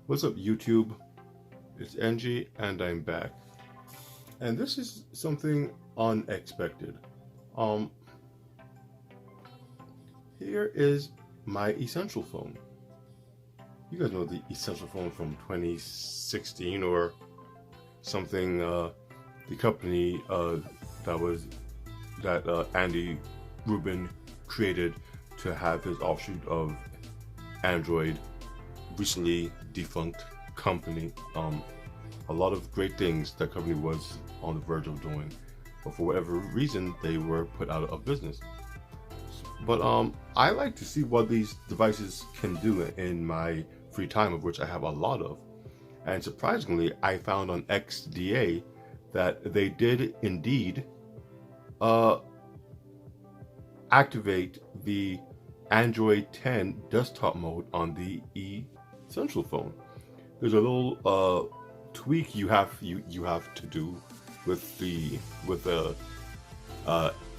What's up, YouTube? It's Angie, and I'm back. And this is something unexpected. Um, Here is my Essential phone. You guys know the Essential phone from 2016 or something. The company that Andy Rubin created to have his offshoot of Android, recently defunct company. A lot of great things that company was on the verge of doing, but for whatever reason they were put out of business. But I like to see what these devices can do in my free time, of which I have a lot of. And surprisingly, I found on XDA that they did indeed activate the Android 10 desktop mode on the Essential phone. There's a little tweak you have to do with the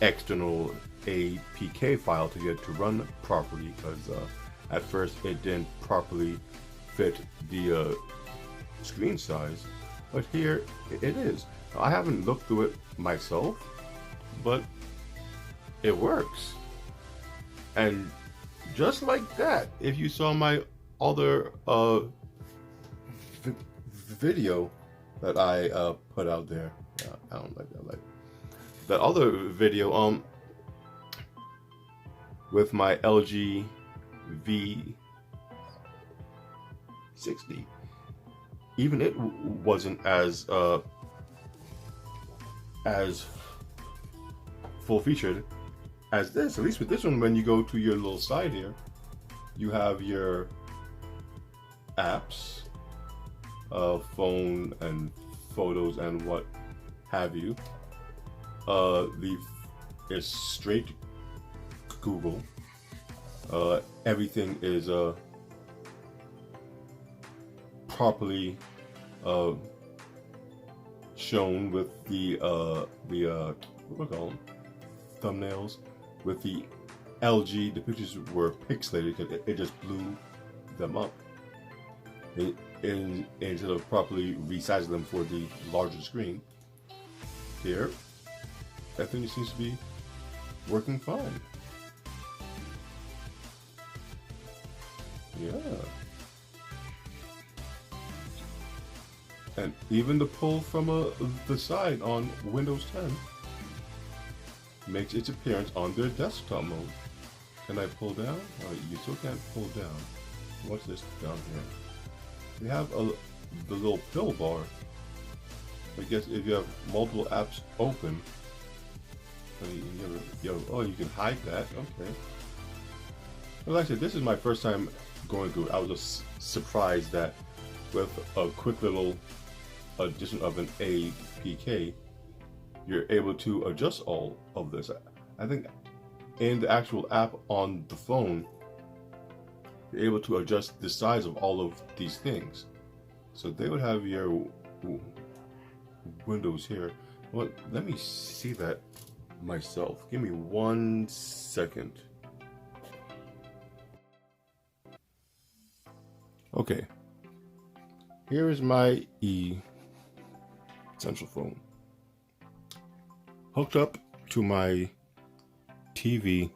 external APK file to get it to run properly, because at first it didn't properly fit the screen size, but here it is. I haven't looked through it myself, but it works. And just like that, if you saw my other video that I put out there, I don't like that. Like that other video, with my LG V60, even it wasn't as full featured as this. At least with this one, when you go to your little side here, you have your apps, phone and photos and what have you. It's straight Google. Everything is properly shown with the what do we call them? Thumbnails. With the LG, the pictures were pixelated because it just blew them up. Instead of properly resizing them for the larger screen. Here, I think it seems to be working fine. Yeah. And even the pull from the side on Windows 10 makes its appearance on their desktop mode. Can I pull down? Oh, you still can't pull down. What's this down here? We have the little pill bar. I guess if you have multiple apps open, you can hide that. Okay. Well, like I said, this is my first time going through it. I was just surprised that with a quick little addition of an APK, you're able to adjust all of this. I think in the actual app on the phone, you're able to adjust the size of all of these things. So they would have your windows here. Well, let me see that myself. Give me 1 second. Okay. Here is my Essential phone, hooked up to my TV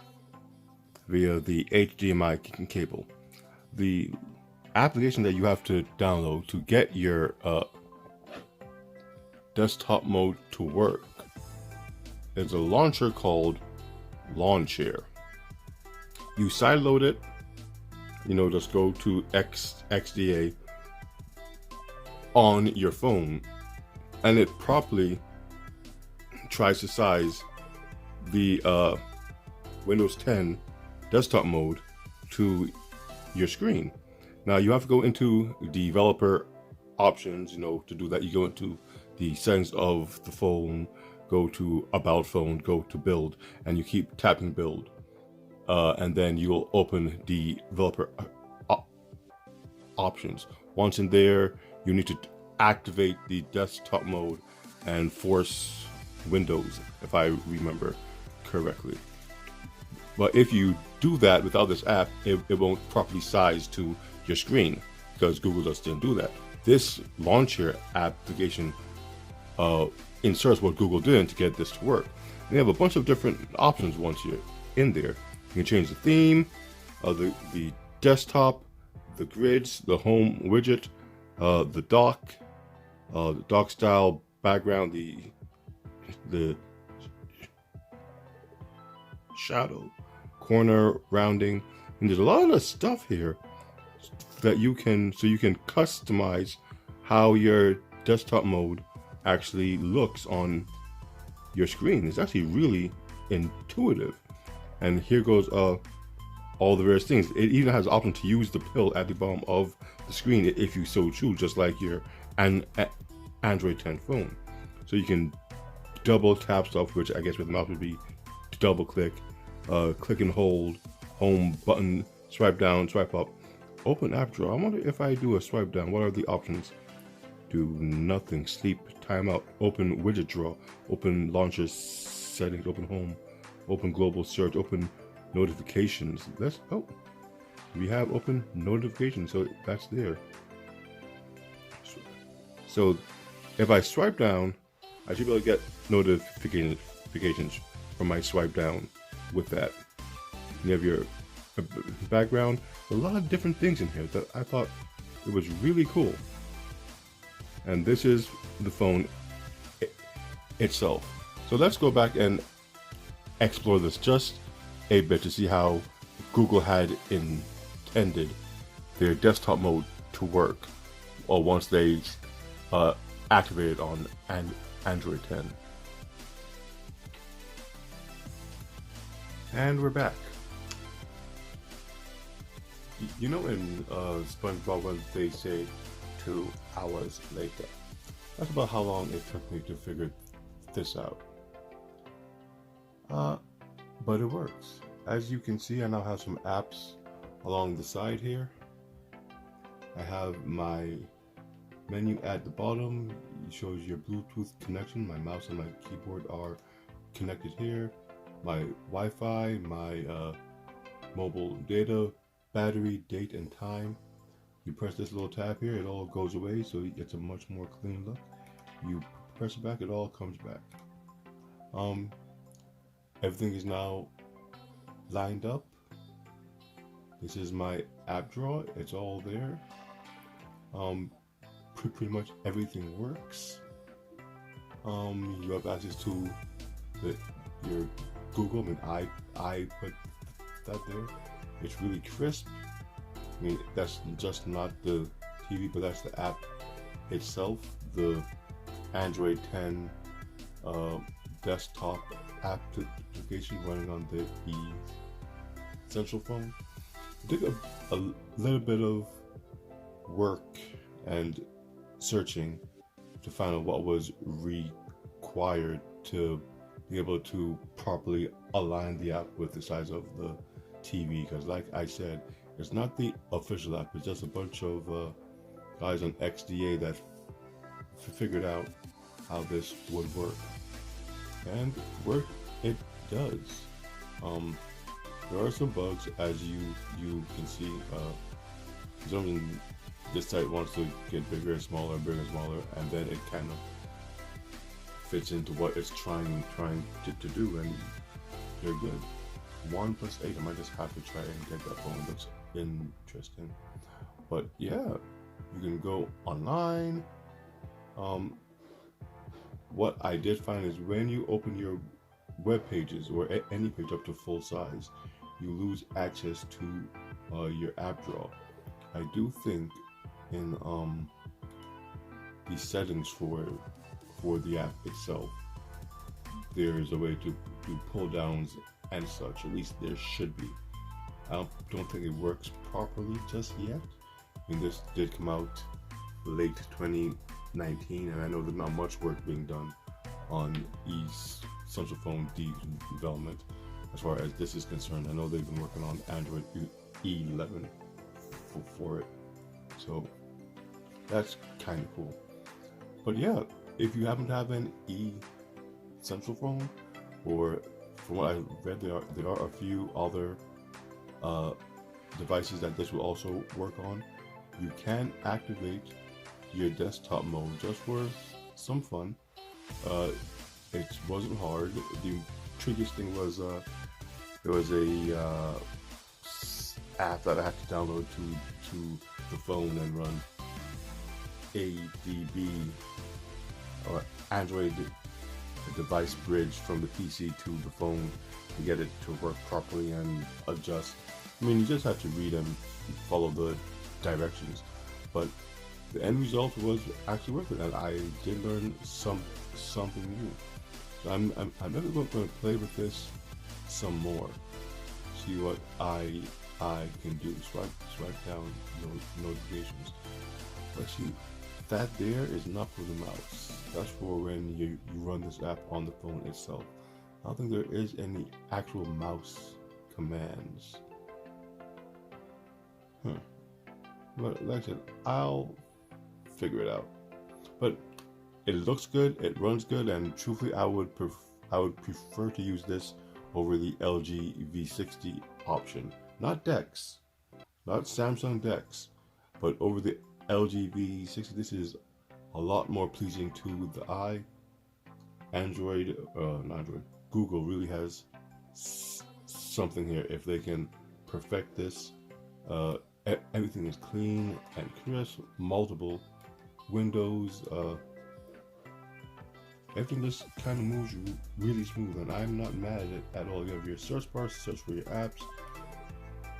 via the HDMI cable. The application that you have to download to get your desktop mode to work is a launcher called Lawnchair. You sideload it, just go to XDA on your phone, and it properly tries to size the Windows 10 desktop mode to your screen. Now you have to go into developer options, to do that. You go into the settings of the phone, go to about phone, go to build, and you keep tapping build. And then you'll open the developer options. Once in there, you need to activate the desktop mode and force Windows, if I remember correctly. But if you do that without this app, it won't properly size to your screen. because Google just didn't do that. This launcher application inserts what Google did to get this to work. And they have a bunch of different options once you're in there. You can change the theme, the desktop, the grids, the home widget, the dock style background, the shadow, corner rounding, and there's a lot of stuff here that you can customize how your desktop mode actually looks on your screen. It's actually really intuitive. And here goes all the various things. It even has the option to use the pill at the bottom of the screen if you so choose, just like your Android 10 phone. So you can double tap stuff, which I guess with the mouse would be double click, click and hold, home button, swipe down, swipe up, open app drawer. I wonder if I do a swipe down, what are the options? Do nothing, sleep, timeout, open widget drawer, open launcher settings, open home, open global search, open notifications. We have open notifications, so that's there. So if I swipe down, I should be able to get notifications from my swipe down with that. You have your background, a lot of different things in here that I thought it was really cool. And this is the phone itself. So let's go back and explore this just a bit to see how Google had intended their desktop mode to work, or once they activated on Android 10. And we're back. You know in SpongeBob when they say 2 hours later, that's about how long it took me to figure this out. But it works. As you can see, I now have some apps along the side here. I have my menu at the bottom. It shows your Bluetooth connection. My mouse and my keyboard are connected here. My Wi-Fi, my mobile data, battery, date, and time. You press this little tab here, it all goes away, so it's a much more clean look. You press it back, it all comes back. Everything is now lined up. This is my app drawer, it's all there. Pretty much everything works. You have access to your Google. I mean, I put that there. It's really crisp. I mean, that's just not the TV, but that's the app itself. The Android 10 desktop application running on the Essential phone. It took a little bit of work and searching to find out what was required to be able to properly align the app with the size of the TV, because like I said, it's not the official app, it's just a bunch of guys on XDA that figured out how this would work, and work it does. There are some bugs, as you can see. This site wants to get bigger and smaller, and then it kind of fits into what it's trying to do, and they're good. 1 + 8, I might just have to try and get that phone. It looks interesting. But yeah, you can go online. What I did find is when you open your web pages or any page up to full size, you lose access to your app drawer. I do think in the settings for the app itself, there's a way to do pull downs and such. At least there should be. I don't think it works properly just yet. I mean, this did come out late 2019, and I know there's not much work being done on Essential phone development as far as this is concerned. I know they've been working on Android 11 for it, so that's kind of cool. But yeah, if you happen to have an Essential phone, or from what I read, there are a few other devices that this will also work on. you can activate your desktop mode just for some fun. It wasn't hard. The trickiest thing was there was a app that I had to download to the phone and run ADB or Android device bridge from the PC to the phone to get it to work properly and adjust. I mean, you just have to read and follow the directions, but the end result was actually worth it, and I did learn something new. So I'm never going to play with this some more. See what I can do. Swipe down notifications. But see, that there is not for the mouse. That's for when you run this app on the phone itself. I don't think there is any actual mouse commands. But like I said, I'll figure it out. But it looks good, it runs good, and truthfully, I would prefer to use this over the LG V60 option. Not DeX, not Samsung DeX, but over the LG V60. This is a lot more pleasing to the eye. Not Android. Google really has something here. If they can perfect this, everything is clean and crisp. Multiple windows. Everything just kind of moves really smooth, and I'm not mad at it at all. You have your search bar, search for your apps.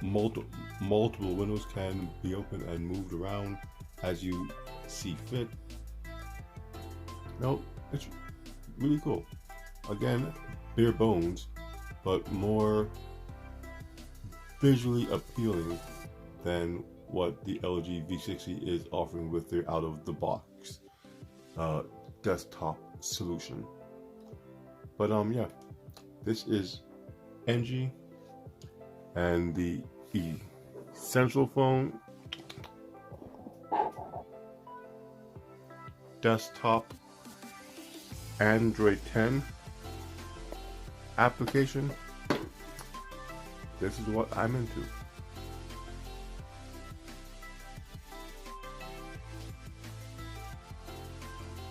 Multiple windows can be opened and moved around as you see fit. No, it's really cool. Again, bare bones, but more visually appealing than what the LG V60 is offering with their out-of-the-box desktop solution. But yeah, this is NG and the Essential Phone desktop Android 10 application. This is what I'm into.